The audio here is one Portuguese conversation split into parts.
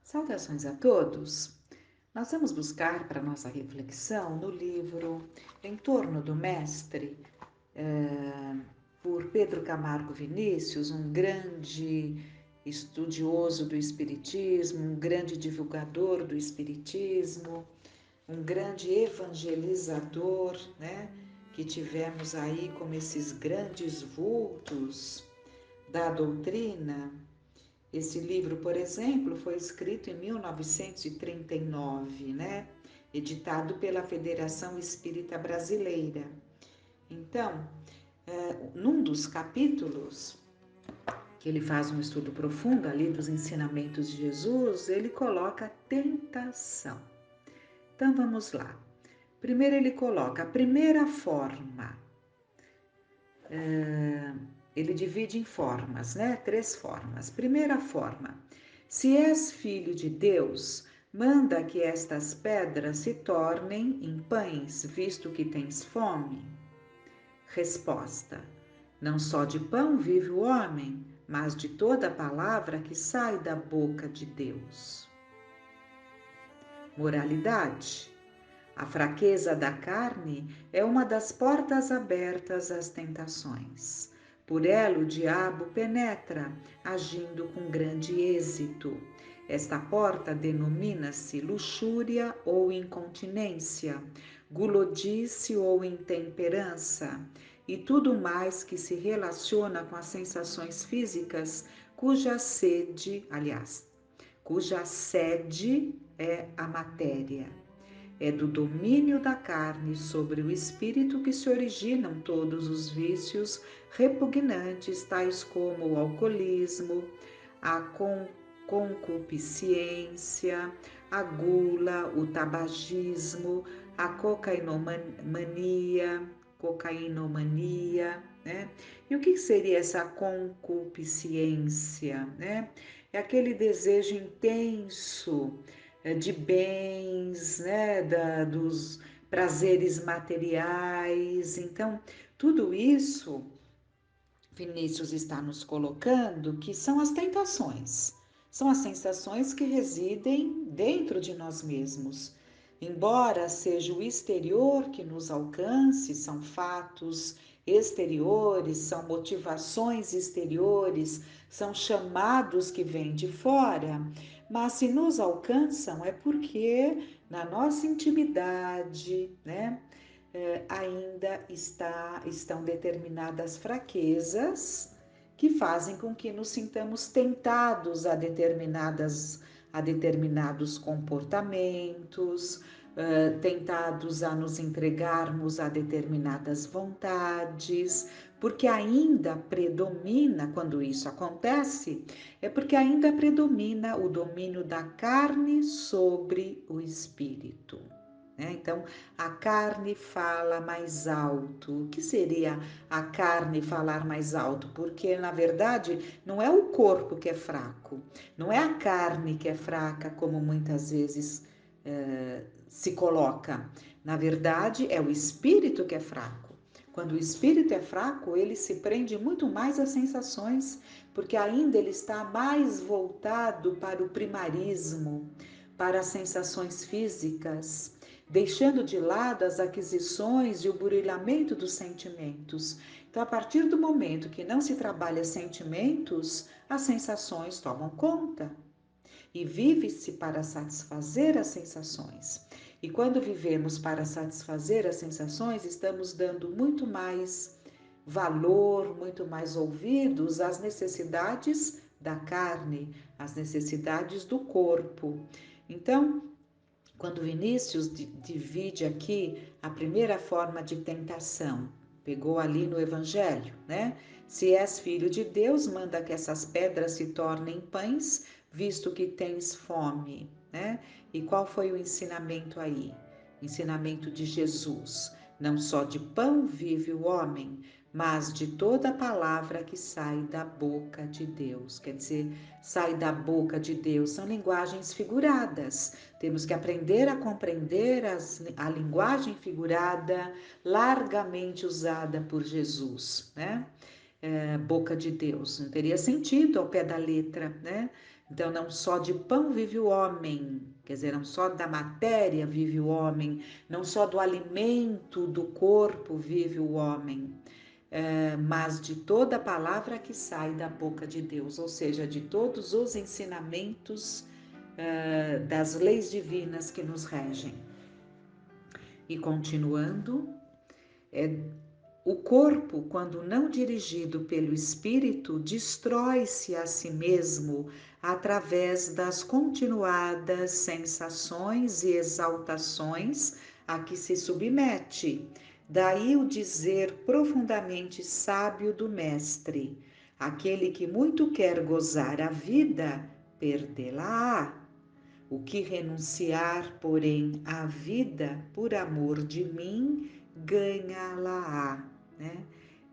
Saudações a todos! Nós vamos buscar para nossa reflexão no livro Em Torno do Mestre, por Pedro Camargo Vinícius, um grande estudioso do Espiritismo, um grande divulgador do Espiritismo, um grande evangelizador, né? Que tivemos aí como esses grandes vultos da doutrina. Esse livro, por exemplo, foi escrito em 1939, né? Editado pela Federação Espírita Brasileira. Então, num dos capítulos, que ele faz um estudo profundo ali dos ensinamentos de Jesus, ele coloca tentação. Então, vamos lá. Primeiro ele coloca a primeira forma. Ele divide em formas, né? 3 formas. Primeira forma: se és filho de Deus, manda que estas pedras se tornem em pães, visto que tens fome. Resposta: não só de pão vive o homem, mas de toda palavra que sai da boca de Deus. Moralidade: a fraqueza da carne é uma das portas abertas às tentações. Por ela o diabo penetra, agindo com grande êxito. Esta porta denomina-se luxúria ou incontinência, gulodice ou intemperança, e tudo mais que se relaciona com as sensações físicas cuja sede é a matéria. É do domínio da carne sobre o espírito que se originam todos os vícios repugnantes, tais como o alcoolismo, a concupiscência, a gula, o tabagismo, a cocaínomania, né? E o que seria essa concupiscência, né? É aquele desejo intenso de bens, né, dos prazeres materiais. Então, tudo isso, Vinícius está nos colocando que são as tentações, são as sensações que residem dentro de nós mesmos. Embora seja o exterior que nos alcance, são fatos exteriores, são motivações exteriores, são chamados que vêm de fora, mas se nos alcançam é porque na nossa intimidade, né, ainda estão determinadas fraquezas que fazem com que nos sintamos tentados a determinados comportamentos, tentados a nos entregarmos a determinadas vontades, porque ainda predomina, quando isso acontece, é porque ainda predomina o domínio da carne sobre o espírito. Então, a carne fala mais alto. O que seria a carne falar mais alto? Porque, na verdade, não é o corpo que é fraco, não é a carne que é fraca, como muitas vezes se coloca. Na verdade, é o espírito que é fraco. Quando o espírito é fraco, ele se prende muito mais às sensações, porque ainda ele está mais voltado para o primarismo, para as sensações físicas, deixando de lado as aquisições e o burilhamento dos sentimentos. Então, a partir do momento que não se trabalha sentimentos, as sensações tomam conta e vive-se para satisfazer as sensações. E quando vivemos para satisfazer as sensações, estamos dando muito mais valor, muito mais ouvidos às necessidades da carne, às necessidades do corpo. Então, quando Vinícius divide aqui a primeira forma de tentação, pegou ali no Evangelho, né? Se és filho de Deus, manda que essas pedras se tornem pães, visto que tens fome, né? E qual foi o ensinamento aí? O ensinamento de Jesus. Não só de pão vive o homem, mas de toda palavra que sai da boca de Deus. Quer dizer, sai da boca de Deus, são linguagens figuradas. Temos que aprender a compreender a linguagem figurada largamente usada por Jesus, né? Boca de Deus, não teria sentido ao pé da letra, né? Então, não só de pão vive o homem, quer dizer, não só da matéria vive o homem, não só do alimento do corpo vive o homem, mas de toda palavra que sai da boca de Deus, ou seja, de todos os ensinamentos das leis divinas que nos regem. E continuando, o corpo, quando não dirigido pelo espírito, destrói-se a si mesmo através das continuadas sensações e exaltações a que se submete. Daí o dizer profundamente sábio do Mestre: aquele que muito quer gozar a vida, perdê-la-á. O que renunciar, porém, à vida por amor de mim, ganha-la-á, né?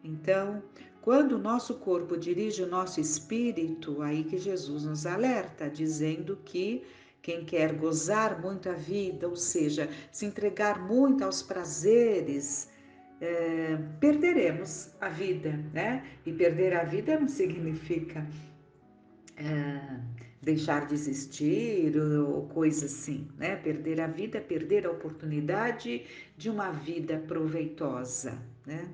Então, quando o nosso corpo dirige o nosso espírito, aí que Jesus nos alerta, dizendo que quem quer gozar muito a vida, ou seja, se entregar muito aos prazeres, perderemos a vida, né? E perder a vida não significa deixar de existir ou coisa assim, né? Perder a vida, perder a oportunidade de uma vida proveitosa, né?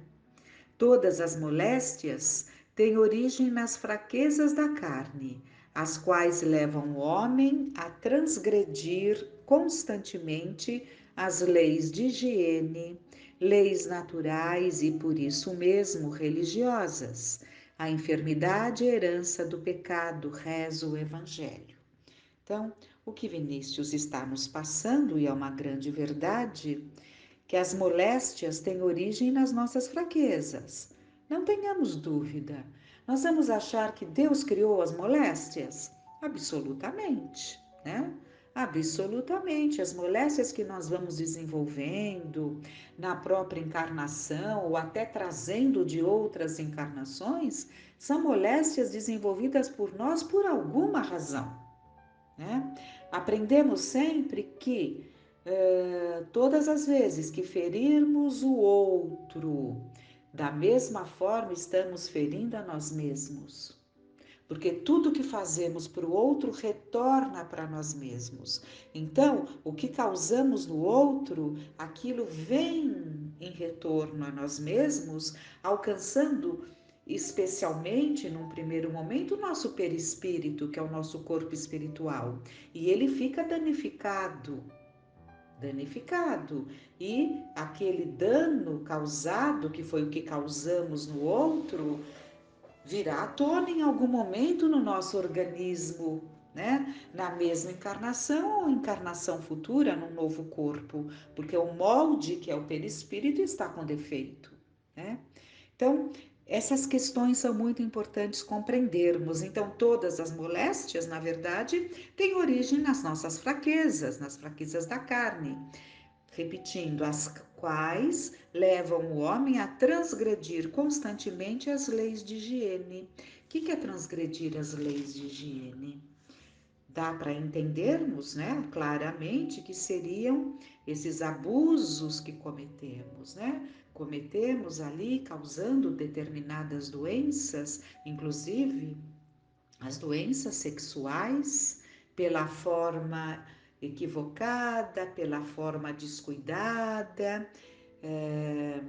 Todas as moléstias têm origem nas fraquezas da carne, as quais levam o homem a transgredir constantemente as leis de higiene, leis naturais e por isso mesmo religiosas. A enfermidade é herança do pecado, reza o Evangelho. Então, o que Vinícius está nos passando, e é uma grande verdade, que as moléstias têm origem nas nossas fraquezas. Não tenhamos dúvida. Nós vamos achar que Deus criou as moléstias? Absolutamente, né? Absolutamente. As moléstias que nós vamos desenvolvendo na própria encarnação ou até trazendo de outras encarnações são moléstias desenvolvidas por nós por alguma razão, né? Aprendemos sempre que todas as vezes que ferirmos o outro, da mesma forma estamos ferindo a nós mesmos. Porque tudo que fazemos para o outro retorna para nós mesmos. Então, o que causamos no outro, aquilo vem em retorno a nós mesmos, alcançando especialmente, num primeiro momento, o nosso perispírito, que é o nosso corpo espiritual. E ele fica danificado. E aquele dano causado, que foi o que causamos no outro, virá à tona em algum momento no nosso organismo, né? Na mesma encarnação ou encarnação futura, num novo corpo, porque o molde, que é o perispírito, está com defeito, né? Então, essas questões são muito importantes compreendermos. Então, todas as moléstias, na verdade, têm origem nas nossas fraquezas, nas fraquezas da carne. Repetindo, as quais levam o homem a transgredir constantemente as leis de higiene. O que é transgredir as leis de higiene? Dá para entendermos, né, claramente que seriam esses abusos que cometemos, né? Cometemos ali causando determinadas doenças, inclusive as doenças sexuais, pela forma equivocada, pela forma descuidada, é,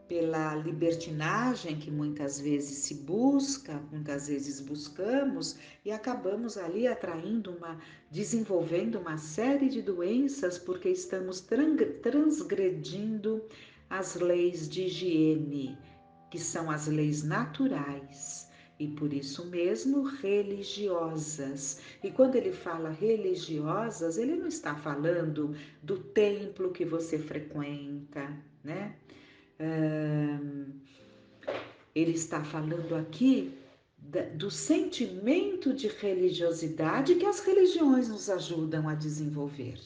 pela libertinagem que muitas vezes se busca, muitas vezes buscamos e acabamos ali desenvolvendo uma série de doenças porque estamos transgredindo as leis de higiene, que são as leis naturais e por isso mesmo religiosas. E quando ele fala religiosas, ele não está falando do templo que você frequenta, né? Ele está falando aqui do sentimento de religiosidade que as religiões nos ajudam a desenvolver.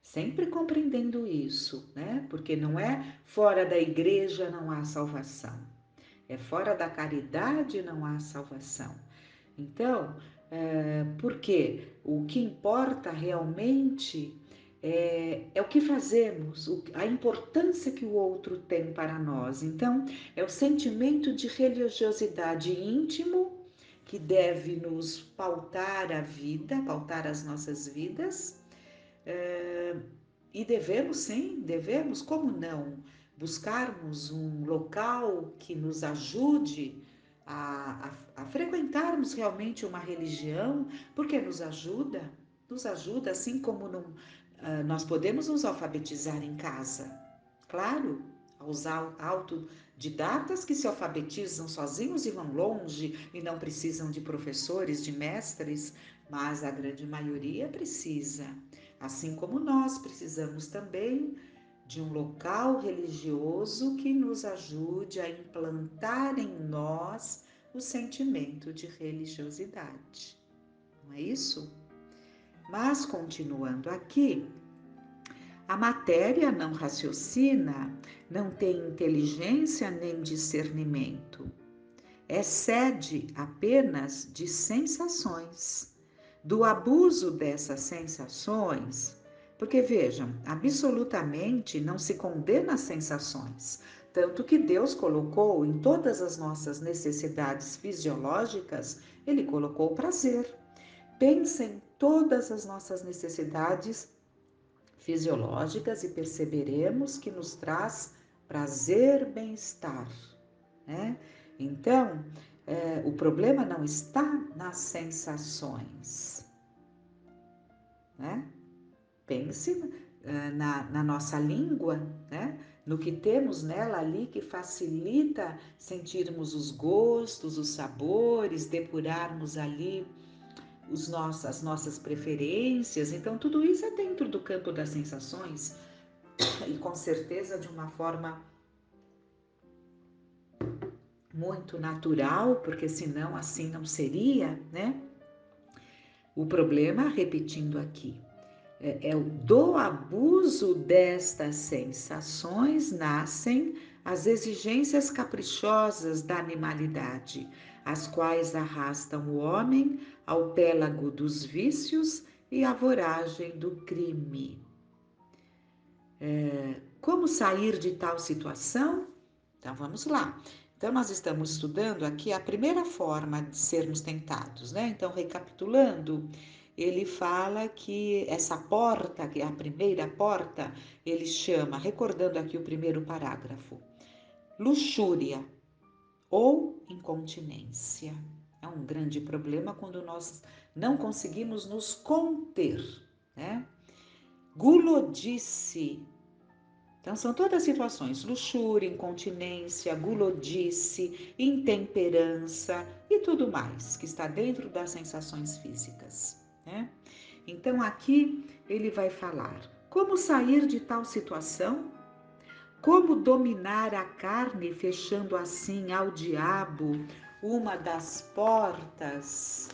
Sempre compreendendo isso, né? Porque não é fora da igreja não há salvação. É fora da caridade não há salvação. Então, porque o que importa realmente é o que fazemos, a importância que o outro tem para nós. Então, é o sentimento de religiosidade íntimo que deve nos pautar a vida, pautar as nossas vidas. E devemos, sim, devemos, como não, buscarmos um local que nos ajude a frequentarmos realmente uma religião, porque nos ajuda, assim como nós podemos nos alfabetizar em casa, claro, aos autodidatas que se alfabetizam sozinhos e vão longe e não precisam de professores, de mestres, mas a grande maioria precisa. Assim como nós precisamos também de um local religioso que nos ajude a implantar em nós o sentimento de religiosidade. Não é isso? Mas, continuando aqui, a matéria não raciocina, não tem inteligência nem discernimento. É sede apenas de sensações. Do abuso dessas sensações, porque vejam, absolutamente não se condena as sensações, tanto que Deus colocou em todas as nossas necessidades fisiológicas, Ele colocou o prazer. Pensa em todas as nossas necessidades fisiológicas e perceberemos que nos traz prazer, bem-estar, né? Então, o problema não está nas sensações, né? Pense na nossa língua, né? No que temos nela ali que facilita sentirmos os gostos, os sabores, depurarmos ali as nossas preferências. Então, tudo isso é dentro do campo das sensações e com certeza de uma forma muito natural, porque senão assim não seria, né? O problema, repetindo aqui, do abuso destas sensações nascem as exigências caprichosas da animalidade, as quais arrastam o homem ao pélago dos vícios e à voragem do crime. Como sair de tal situação? Então vamos lá. Então nós estamos estudando aqui a primeira forma de sermos tentados, né? Então recapitulando, ele fala que essa porta, que é a primeira porta, ele chama, recordando aqui o primeiro parágrafo, luxúria ou incontinência. É um grande problema quando nós não conseguimos nos conter, né? Gulodice. Então, são todas situações: luxúria, incontinência, gulodice, intemperança e tudo mais que está dentro das sensações físicas, né? Então, aqui ele vai falar como sair de tal situação, como dominar a carne, fechando assim ao diabo uma das portas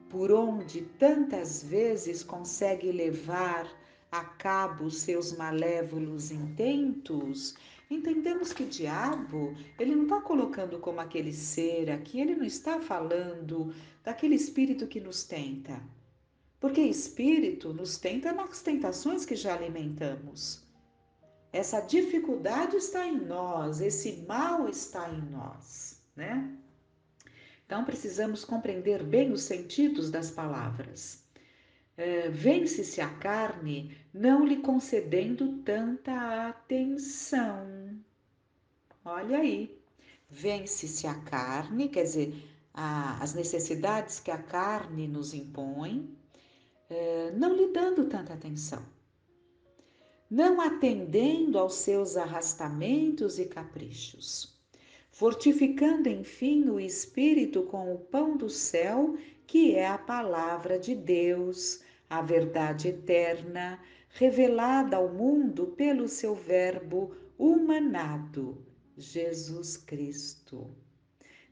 por onde tantas vezes consegue levar a cabo seus malévolos intentos. Entendemos que o diabo, ele não está colocando como aquele ser aqui, ele não está falando daquele espírito que nos tenta. Porque espírito nos tenta nas tentações que já alimentamos. Essa dificuldade está em nós, esse mal está em nós, né? Então precisamos compreender bem os sentidos das palavras. Vence-se a carne, não lhe concedendo tanta atenção. Olha aí, vence-se a carne, quer dizer, as necessidades que a carne nos impõe, não lhe dando tanta atenção, não atendendo aos seus arrastamentos e caprichos, fortificando, enfim, o espírito com o pão do céu, que é a palavra de Deus, a verdade eterna, revelada ao mundo pelo seu Verbo humanado, Jesus Cristo.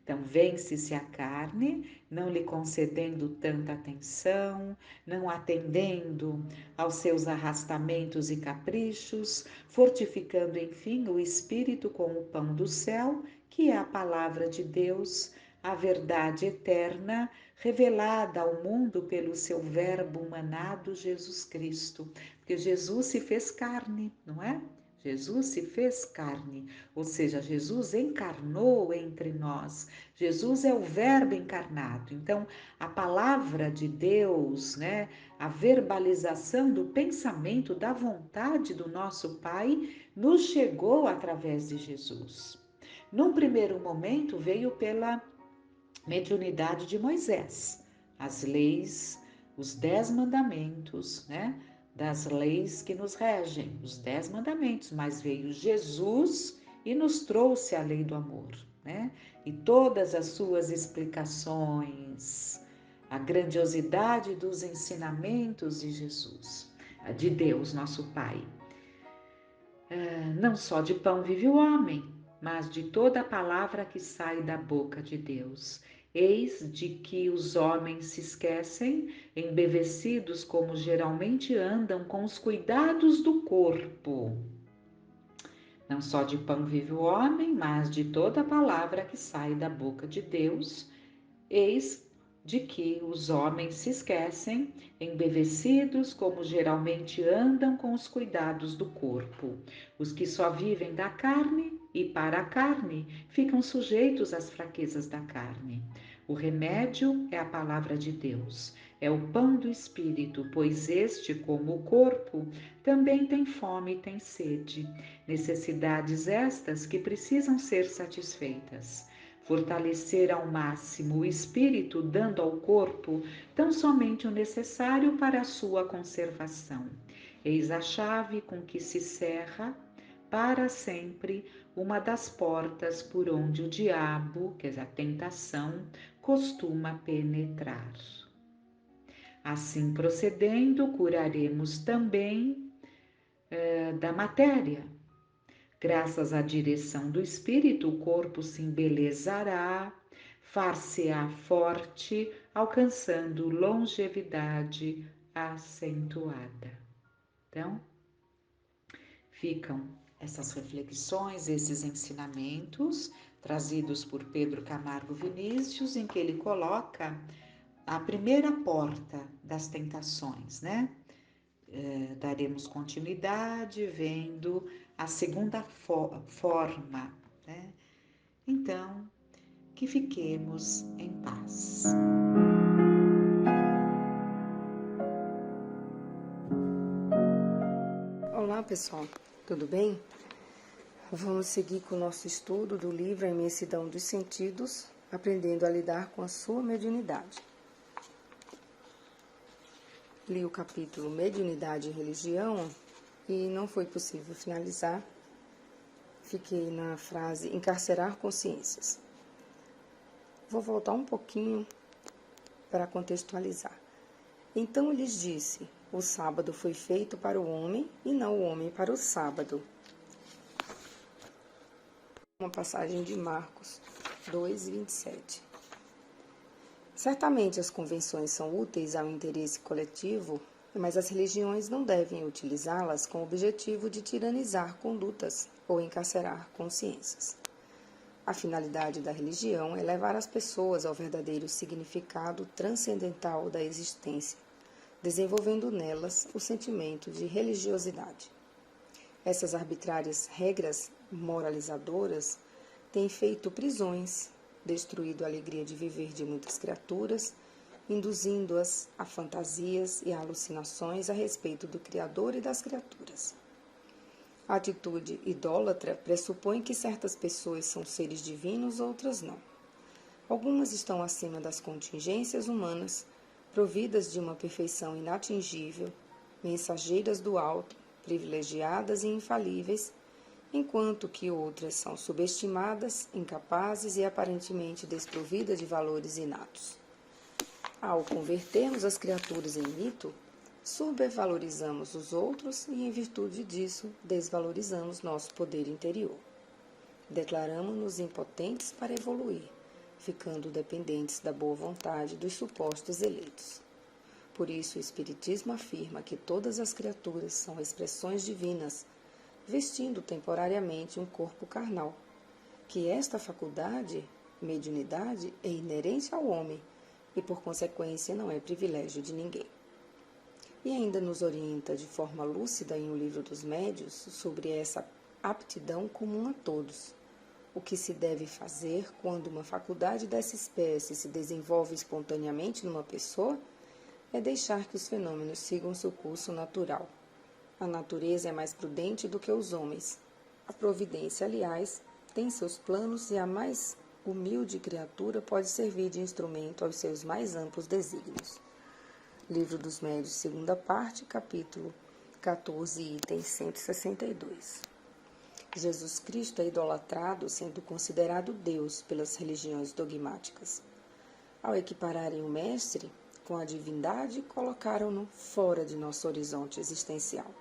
Então, vence-se a carne, não lhe concedendo tanta atenção, não atendendo aos seus arrastamentos e caprichos, fortificando, enfim, o espírito com o pão do céu, que é a palavra de Deus, a verdade eterna, revelada ao mundo pelo seu Verbo humanado, Jesus Cristo. Porque Jesus se fez carne, não é? Jesus se fez carne, ou seja, Jesus encarnou entre nós. Jesus é o Verbo encarnado. Então, a palavra de Deus, né, a verbalização do pensamento, da vontade do nosso Pai, nos chegou através de Jesus. Num primeiro momento, veio pela mediunidade de Moisés, as leis, os 10 mandamentos, né? Das leis que nos regem, os 10 mandamentos, mas veio Jesus e nos trouxe a lei do amor, né? E todas as suas explicações, a grandiosidade dos ensinamentos de Jesus, de Deus, nosso Pai. Não só de pão vive o homem, mas de toda a palavra que sai da boca de Deus. Eis de que os homens se esquecem, embevecidos como geralmente andam com os cuidados do corpo. Não só de pão vive o homem, mas de toda a palavra que sai da boca de Deus. Eis de que os homens se esquecem, embevecidos como geralmente andam com os cuidados do corpo. Os que só vivem da carne e para a carne ficam sujeitos às fraquezas da carne. O remédio é a palavra de Deus, é o pão do Espírito, pois este, como o corpo, também tem fome e tem sede. Necessidades estas que precisam ser satisfeitas. Fortalecer ao máximo o espírito, dando ao corpo tão somente o necessário para a sua conservação. Eis a chave com que se cerra para sempre uma das portas por onde o diabo, quer dizer, a tentação, costuma penetrar. Assim procedendo, curaremos também da matéria. Graças à direção do Espírito, o corpo se embelezará, far-se-á forte, alcançando longevidade acentuada. Então, ficam essas reflexões, esses ensinamentos trazidos por Pedro Camargo Vinícius, em que ele coloca a primeira porta das tentações, né? Daremos continuidade vendo a segunda forma, né? Então, que fiquemos em paz. Olá pessoal, tudo bem? Vamos seguir com o nosso estudo do livro A Imensidão dos Sentidos, aprendendo a lidar com a sua mediunidade. Li o capítulo Mediunidade e Religião e não foi possível finalizar. Fiquei na frase encarcerar consciências. Vou voltar um pouquinho para contextualizar. Então lhes disse: o sábado foi feito para o homem e não o homem para o sábado. Uma passagem de Marcos 2:27. Certamente as convenções são úteis ao interesse coletivo, mas as religiões não devem utilizá-las com o objetivo de tiranizar condutas ou encarcerar consciências. A finalidade da religião é levar as pessoas ao verdadeiro significado transcendental da existência, desenvolvendo nelas o sentimento de religiosidade. Essas arbitrárias regras moralizadoras têm feito prisões, destruído a alegria de viver de muitas criaturas, induzindo-as a fantasias e a alucinações a respeito do Criador e das criaturas. A atitude idólatra pressupõe que certas pessoas são seres divinos, outras não. Algumas estão acima das contingências humanas, providas de uma perfeição inatingível, mensageiras do alto, privilegiadas e infalíveis, enquanto que outras são subestimadas, incapazes e aparentemente desprovidas de valores inatos. Ao convertermos as criaturas em mito, supervalorizamos os outros e, em virtude disso, desvalorizamos nosso poder interior. Declaramos-nos impotentes para evoluir, ficando dependentes da boa vontade dos supostos eleitos. Por isso, o Espiritismo afirma que todas as criaturas são expressões divinas, vestindo temporariamente um corpo carnal, que esta faculdade, mediunidade, é inerente ao homem e, por consequência, não é privilégio de ninguém. e ainda nos orienta de forma lúcida em O Livro dos Médiuns sobre essa aptidão comum a todos. O que se deve fazer quando uma faculdade dessa espécie se desenvolve espontaneamente numa pessoa é deixar que os fenômenos sigam seu curso natural. A natureza é mais prudente do que os homens. A providência, aliás, tem seus planos e a mais humilde criatura pode servir de instrumento aos seus mais amplos desígnios. Livro dos Médiuns, segunda parte, capítulo 14, item 162. Jesus Cristo é idolatrado, sendo considerado Deus pelas religiões dogmáticas. Ao equipararem o Mestre com a divindade, colocaram-no fora de nosso horizonte existencial,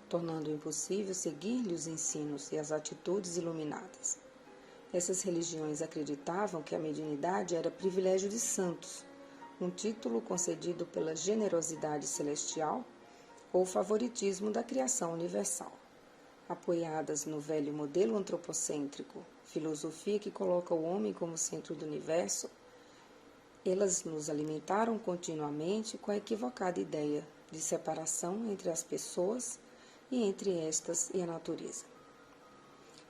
tornando impossível seguir-lhe os ensinos e as atitudes iluminadas. Essas religiões acreditavam que a mediunidade era privilégio de santos, um título concedido pela generosidade celestial ou favoritismo da criação universal. Apoiadas no velho modelo antropocêntrico, filosofia que coloca o homem como centro do universo, elas nos alimentaram continuamente com a equivocada ideia de separação entre as pessoas e entre estas e a natureza.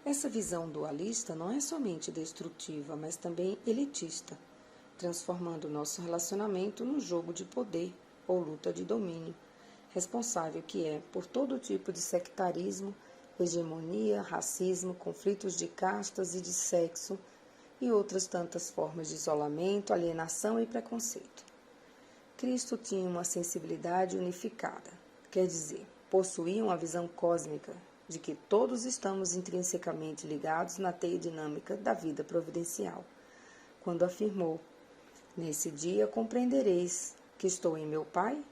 Essa visão dualista não é somente destrutiva, mas também elitista, transformando nosso relacionamento num jogo de poder ou luta de domínio, responsável que é por todo tipo de sectarismo, hegemonia, racismo, conflitos de castas e de sexo e outras tantas formas de isolamento, alienação e preconceito. Cristo tinha uma sensibilidade unificada, quer dizer, possuía uma visão cósmica de que todos estamos intrinsecamente ligados na teia dinâmica da vida providencial, quando afirmou: nesse dia compreendereis que estou em meu Pai,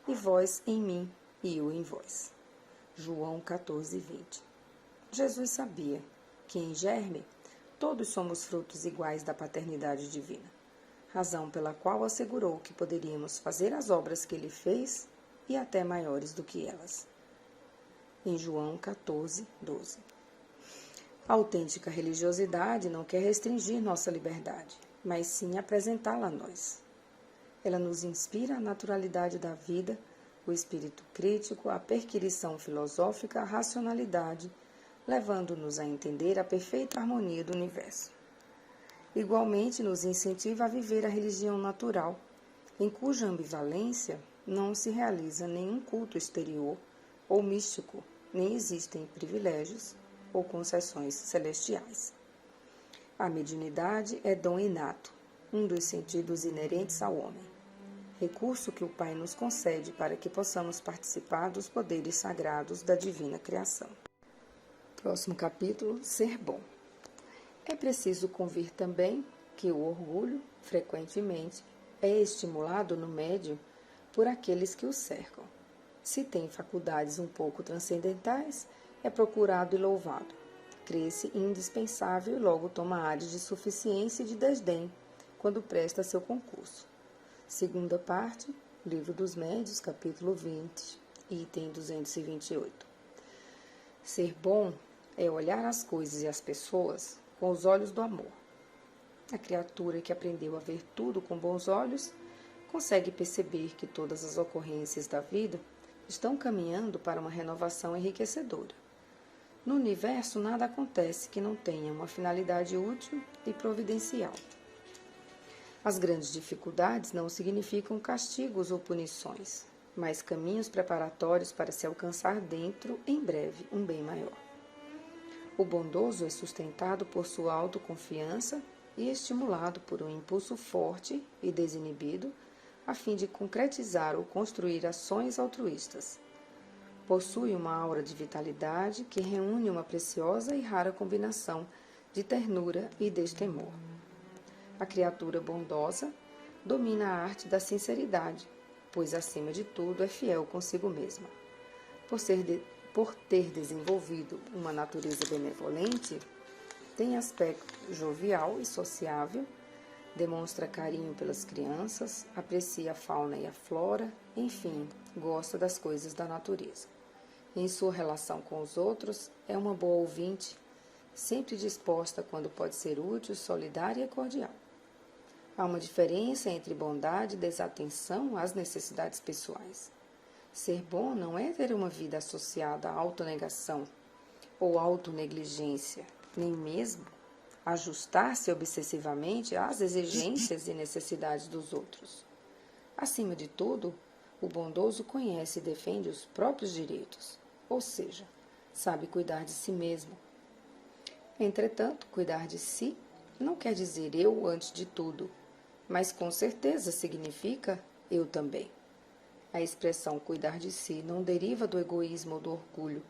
e vós em mim, e eu em vós. João 14, 20. Jesus sabia que, em germe, todos somos frutos iguais da paternidade divina, razão pela qual assegurou que poderíamos fazer as obras que ele fez e até maiores do que elas. Em João 14, 12. A autêntica religiosidade não quer restringir nossa liberdade, mas sim apresentá-la a nós. Ela nos inspira a naturalidade da vida, o espírito crítico, a perquirição filosófica, a racionalidade, levando-nos a entender a perfeita harmonia do universo. Igualmente, nos incentiva a viver a religião natural, em cuja ambivalência não se realiza nenhum culto exterior ou místico, nem existem privilégios ou concessões celestiais. A mediunidade é dom inato, um dos sentidos inerentes ao homem, recurso que o Pai nos concede para que possamos participar dos poderes sagrados da divina criação. Próximo capítulo, ser bom. É preciso convir também que o orgulho, frequentemente, é estimulado no médium por aqueles que o cercam. Se tem faculdades um pouco transcendentais, é procurado e louvado. Crê-se indispensável e logo toma ares de suficiência e de desdém quando presta seu concurso. Segunda parte, Livro dos Médiuns, capítulo 20, item 228. Ser bom é olhar as coisas e as pessoas com os olhos do amor. A criatura que aprendeu a ver tudo com bons olhos consegue perceber que todas as ocorrências da vida estão caminhando para uma renovação enriquecedora. No universo, nada acontece que não tenha uma finalidade útil e providencial. As grandes dificuldades não significam castigos ou punições, mas caminhos preparatórios para se alcançar dentro, em breve, um bem maior. O bondoso é sustentado por sua autoconfiança e estimulado por um impulso forte e desinibido a fim de concretizar ou construir ações altruístas. Possui uma aura de vitalidade que reúne uma preciosa e rara combinação de ternura e destemor. A criatura bondosa domina a arte da sinceridade, pois, acima de tudo, é fiel consigo mesma. Por ter desenvolvido uma natureza benevolente, tem aspecto jovial e sociável, demonstra carinho pelas crianças, aprecia a fauna e a flora, enfim, gosta das coisas da natureza. Em sua relação com os outros, é uma boa ouvinte, sempre disposta quando pode ser útil, solidária e cordial. Há uma diferença entre bondade e desatenção às necessidades pessoais. Ser bom não é ter uma vida associada à autonegação ou autonegligência, nem mesmo ajustar-se obsessivamente às exigências e necessidades dos outros. Acima de tudo, o bondoso conhece e defende os próprios direitos, ou seja, sabe cuidar de si mesmo. Entretanto, cuidar de si não quer dizer eu antes de tudo, mas com certeza significa eu também. A expressão cuidar de si não deriva do egoísmo ou do orgulho,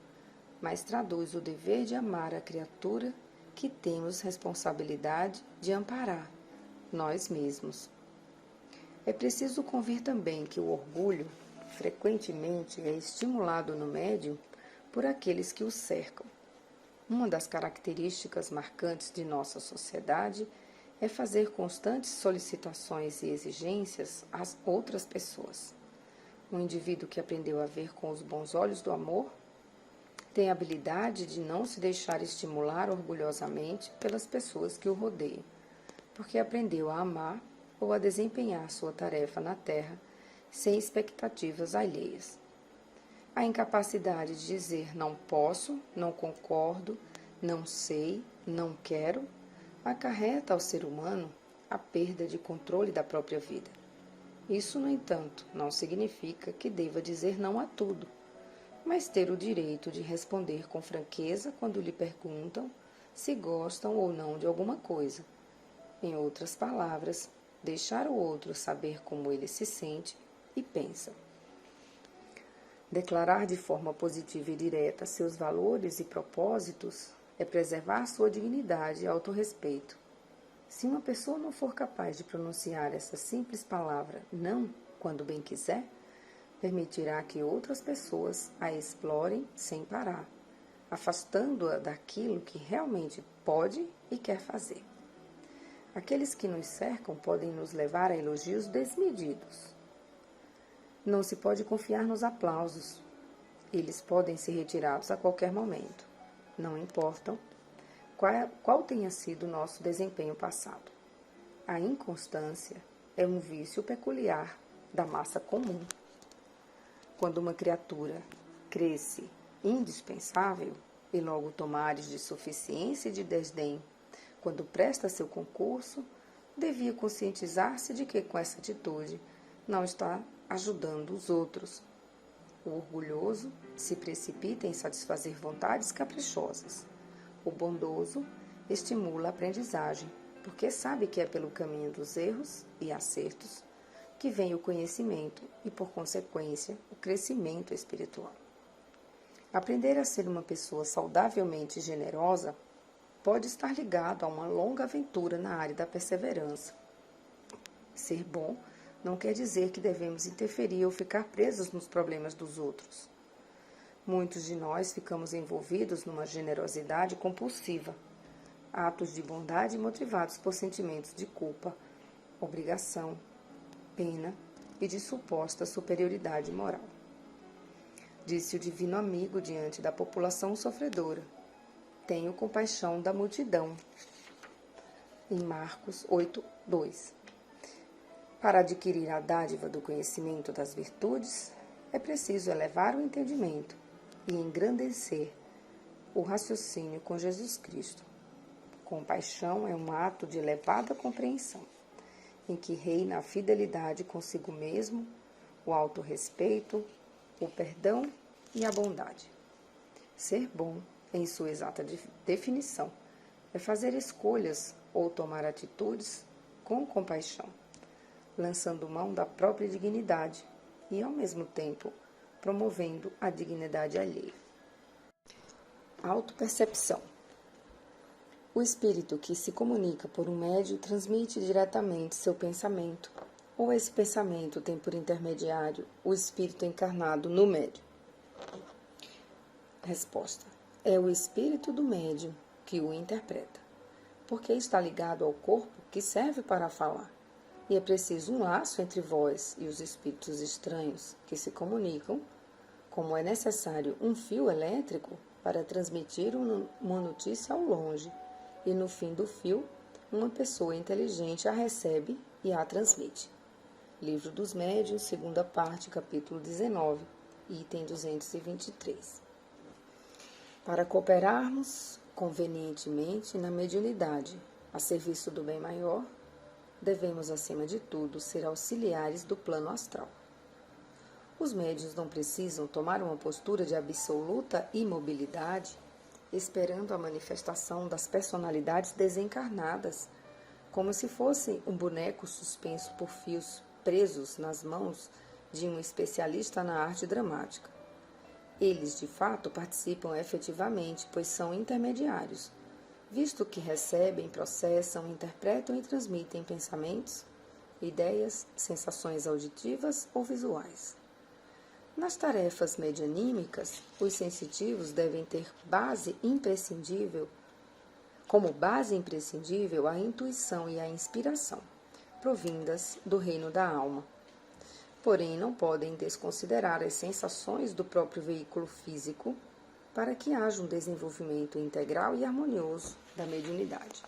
mas traduz o dever de amar a criatura que temos responsabilidade de amparar, nós mesmos. É preciso convir também que o orgulho, frequentemente, é estimulado no médium por aqueles que o cercam. Uma das características marcantes de nossa sociedade é fazer constantes solicitações e exigências às outras pessoas. Um indivíduo que aprendeu a ver com os bons olhos do amor tem a habilidade de não se deixar estimular orgulhosamente pelas pessoas que o rodeiam, porque aprendeu a amar ou a desempenhar sua tarefa na terra sem expectativas alheias. A incapacidade de dizer não posso, não concordo, não sei, não quero, acarreta ao ser humano a perda de controle da própria vida. Isso, no entanto, não significa que deva dizer não a tudo, mas ter o direito de responder com franqueza quando lhe perguntam se gostam ou não de alguma coisa. Em outras palavras, deixar o outro saber como ele se sente e pensa. Declarar de forma positiva e direta seus valores e propósitos é preservar sua dignidade e autorrespeito. Se uma pessoa não for capaz de pronunciar essa simples palavra não quando bem quiser, permitirá que outras pessoas a explorem sem parar, afastando-a daquilo que realmente pode e quer fazer. Aqueles que nos cercam podem nos levar a elogios desmedidos. Não se pode confiar nos aplausos. Eles podem ser retirados a qualquer momento. Não importam qual tenha sido o nosso desempenho passado. A inconstância é um vício peculiar da massa comum. Quando uma criatura cresce indispensável e logo toma ares de suficiência e de desdém, quando presta seu concurso, devia conscientizar-se de que com essa atitude não está ajudando os outros. O orgulhoso se precipita em satisfazer vontades caprichosas. O bondoso estimula a aprendizagem, porque sabe que é pelo caminho dos erros e acertos que vem o conhecimento e, por consequência, o crescimento espiritual. Aprender a ser uma pessoa saudavelmente generosa pode estar ligado a uma longa aventura na área da perseverança. Ser bom não quer dizer que devemos interferir ou ficar presos nos problemas dos outros. Muitos de nós ficamos envolvidos numa generosidade compulsiva, atos de bondade motivados por sentimentos de culpa, obrigação, pena e de suposta superioridade moral. Disse o divino amigo diante da população sofredora: tenho compaixão da multidão. Em Marcos 8:2. Para adquirir a dádiva do conhecimento das virtudes, é preciso elevar o entendimento e engrandecer o raciocínio com Jesus Cristo. Compaixão é um ato de elevada compreensão, em que reina a fidelidade consigo mesmo, o autorrespeito, o perdão e a bondade. Ser bom, em sua exata definição, é fazer escolhas ou tomar atitudes com compaixão, lançando mão da própria dignidade e, ao mesmo tempo, promovendo a dignidade alheia. Autopercepção. O espírito que se comunica por um médium transmite diretamente seu pensamento, ou esse pensamento tem por intermediário o espírito encarnado no médium? Resposta: é o espírito do médium que o interpreta, porque está ligado ao corpo que serve para falar, e é preciso um laço entre vós e os espíritos estranhos que se comunicam, como é necessário um fio elétrico para transmitir uma notícia ao longe, e no fim do fio, uma pessoa inteligente a recebe e a transmite. Livro dos Médiuns, segunda parte, capítulo 19, item 223. Para cooperarmos convenientemente na mediunidade, a serviço do bem maior, devemos, acima de tudo, ser auxiliares do plano astral. Os médiuns não precisam tomar uma postura de absoluta imobilidade, esperando a manifestação das personalidades desencarnadas, como se fosse um boneco suspenso por fios presos nas mãos de um especialista na arte dramática. Eles, de fato, participam efetivamente, pois são intermediários, visto que recebem, processam, interpretam e transmitem pensamentos, ideias, sensações auditivas ou visuais. Nas tarefas medianímicas, os sensitivos devem ter como base imprescindível a intuição e a inspiração, provindas do reino da alma. Porém, não podem desconsiderar as sensações do próprio veículo físico para que haja um desenvolvimento integral e harmonioso da mediunidade.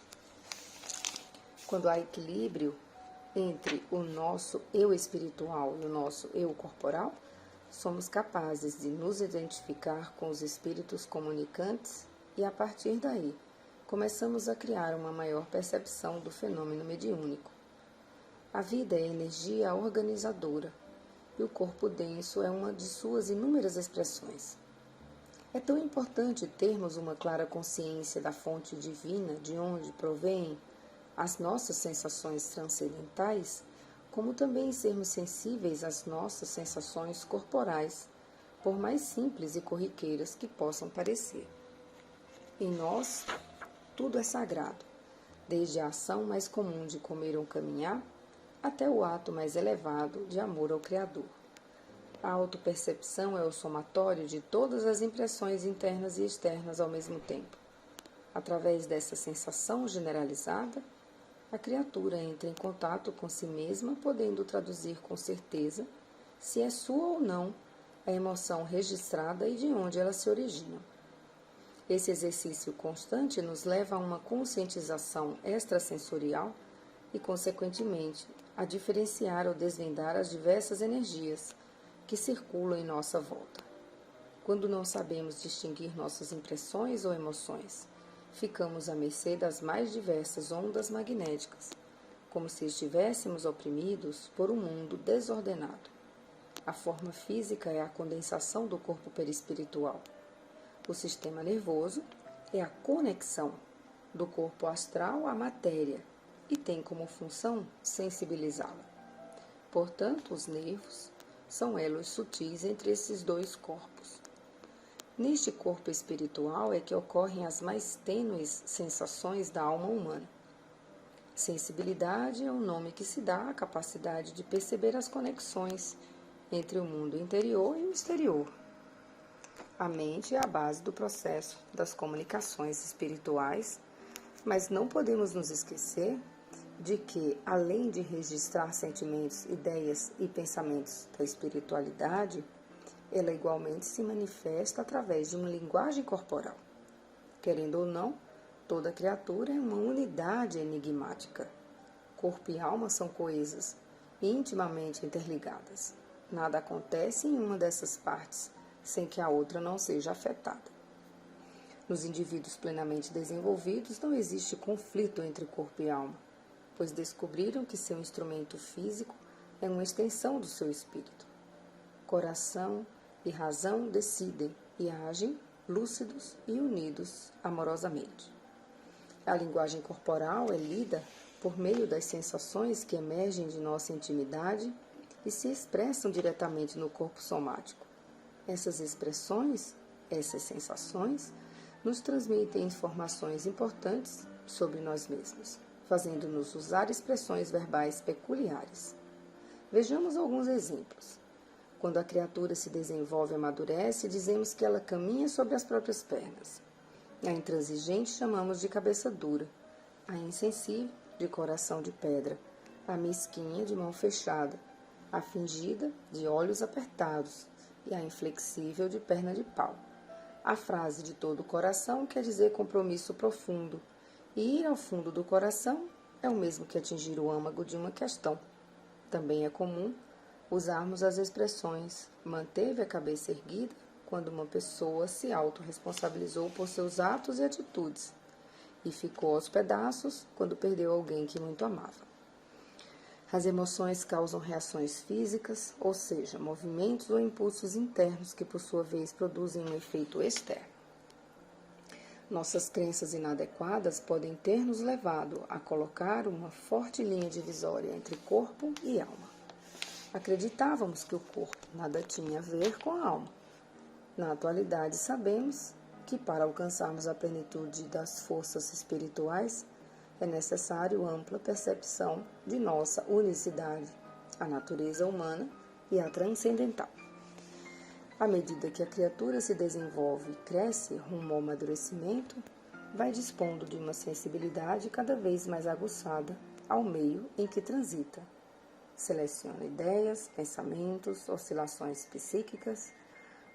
Quando há equilíbrio entre o nosso eu espiritual e o nosso eu corporal, somos capazes de nos identificar com os espíritos comunicantes e, a partir daí, começamos a criar uma maior percepção do fenômeno mediúnico. A vida é energia organizadora e o corpo denso é uma de suas inúmeras expressões. É tão importante termos uma clara consciência da fonte divina de onde provêm as nossas sensações transcendentais, como também sermos sensíveis às nossas sensações corporais, por mais simples e corriqueiras que possam parecer. Em nós, tudo é sagrado, desde a ação mais comum de comer ou caminhar, até o ato mais elevado de amor ao Criador. A autopercepção é o somatório de todas as impressões internas e externas ao mesmo tempo. Através dessa sensação generalizada, a criatura entra em contato com si mesma, podendo traduzir com certeza se é sua ou não a emoção registrada e de onde ela se origina. Esse exercício constante nos leva a uma conscientização extrasensorial e, consequentemente, a diferenciar ou desvendar as diversas energias que circulam em nossa volta. Quando não sabemos distinguir nossas impressões ou emoções, ficamos à mercê das mais diversas ondas magnéticas, como se estivéssemos oprimidos por um mundo desordenado. A forma física é a condensação do corpo perispiritual. O sistema nervoso é a conexão do corpo astral à matéria e tem como função sensibilizá-la. Portanto, os nervos são elos sutis entre esses dois corpos. Neste corpo espiritual é que ocorrem as mais tênues sensações da alma humana. Sensibilidade é o nome que se dá à capacidade de perceber as conexões entre o mundo interior e o exterior. A mente é a base do processo das comunicações espirituais, mas não podemos nos esquecer de que, além de registrar sentimentos, ideias e pensamentos da espiritualidade, ela igualmente se manifesta através de uma linguagem corporal. Querendo ou não, toda criatura é uma unidade enigmática. Corpo e alma são coisas intimamente interligadas. Nada acontece em uma dessas partes sem que a outra não seja afetada. Nos indivíduos plenamente desenvolvidos não existe conflito entre corpo e alma, pois descobriram que seu instrumento físico é uma extensão do seu espírito. Coração e razão decidem e agem lúcidos e unidos amorosamente. A linguagem corporal é lida por meio das sensações que emergem de nossa intimidade e se expressam diretamente no corpo somático. Essas expressões, essas sensações, nos transmitem informações importantes sobre nós mesmos, fazendo-nos usar expressões verbais peculiares. Vejamos alguns exemplos. Quando a criatura se desenvolve e amadurece, dizemos que ela caminha sobre as próprias pernas. A intransigente chamamos de cabeça dura, a insensível de coração de pedra, a mesquinha de mão fechada, a fingida de olhos apertados e a inflexível de perna de pau. A frase de todo o coração quer dizer compromisso profundo, e ir ao fundo do coração é o mesmo que atingir o âmago de uma questão. Também é comum usarmos as expressões manteve a cabeça erguida quando uma pessoa se autorresponsabilizou por seus atos e atitudes e ficou aos pedaços quando perdeu alguém que muito amava. As emoções causam reações físicas, ou seja, movimentos ou impulsos internos que, por sua vez, produzem um efeito externo. Nossas crenças inadequadas podem ter nos levado a colocar uma forte linha divisória entre corpo e alma. Acreditávamos que o corpo nada tinha a ver com a alma. Na atualidade, sabemos que para alcançarmos a plenitude das forças espirituais, é necessário ampla percepção de nossa unicidade, a natureza humana e a transcendental. À medida que a criatura se desenvolve e cresce rumo ao amadurecimento, vai dispondo de uma sensibilidade cada vez mais aguçada ao meio em que transita. Seleciona ideias, pensamentos, oscilações psíquicas,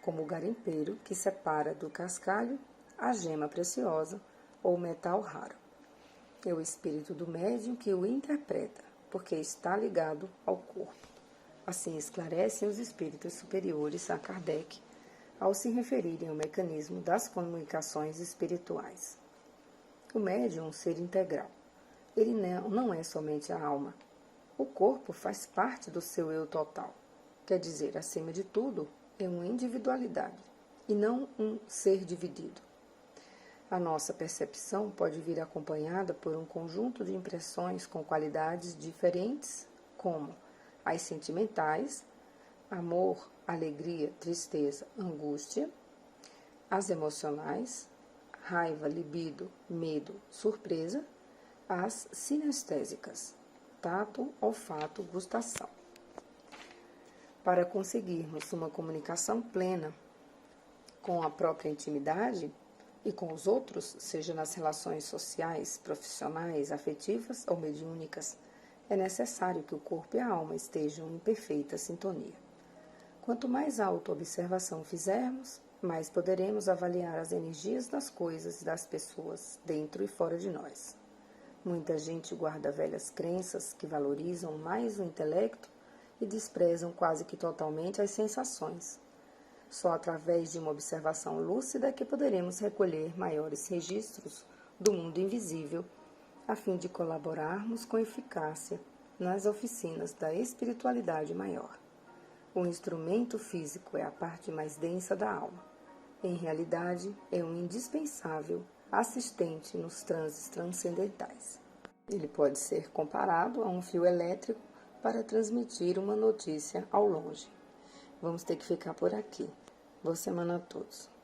como o garimpeiro que separa do cascalho a gema preciosa ou o metal raro. É o espírito do médium que o interpreta, porque está ligado ao corpo. Assim esclarecem os espíritos superiores a Kardec ao se referirem ao mecanismo das comunicações espirituais. O médium é um ser integral. Ele não é somente a alma. O corpo faz parte do seu eu total. Quer dizer, acima de tudo, é uma individualidade e não um ser dividido. A nossa percepção pode vir acompanhada por um conjunto de impressões com qualidades diferentes, como as sentimentais, amor, alegria, tristeza, angústia, as emocionais, raiva, libido, medo, surpresa, as sinestésicas, tato, olfato, gustação. Para conseguirmos uma comunicação plena com a própria intimidade e com os outros, seja nas relações sociais, profissionais, afetivas ou mediúnicas, é necessário que o corpo e a alma estejam em perfeita sintonia. Quanto mais autoobservação fizermos, mais poderemos avaliar as energias das coisas e das pessoas, dentro e fora de nós. Muita gente guarda velhas crenças que valorizam mais o intelecto e desprezam quase que totalmente as sensações. Só através de uma observação lúcida é que poderemos recolher maiores registros do mundo invisível, a fim de colaborarmos com eficácia nas oficinas da espiritualidade maior. O instrumento físico é a parte mais densa da alma. Em realidade, é um indispensável assistente nos transes transcendentais. Ele pode ser comparado a um fio elétrico para transmitir uma notícia ao longe. Vamos ter que ficar por aqui. Boa semana a todos.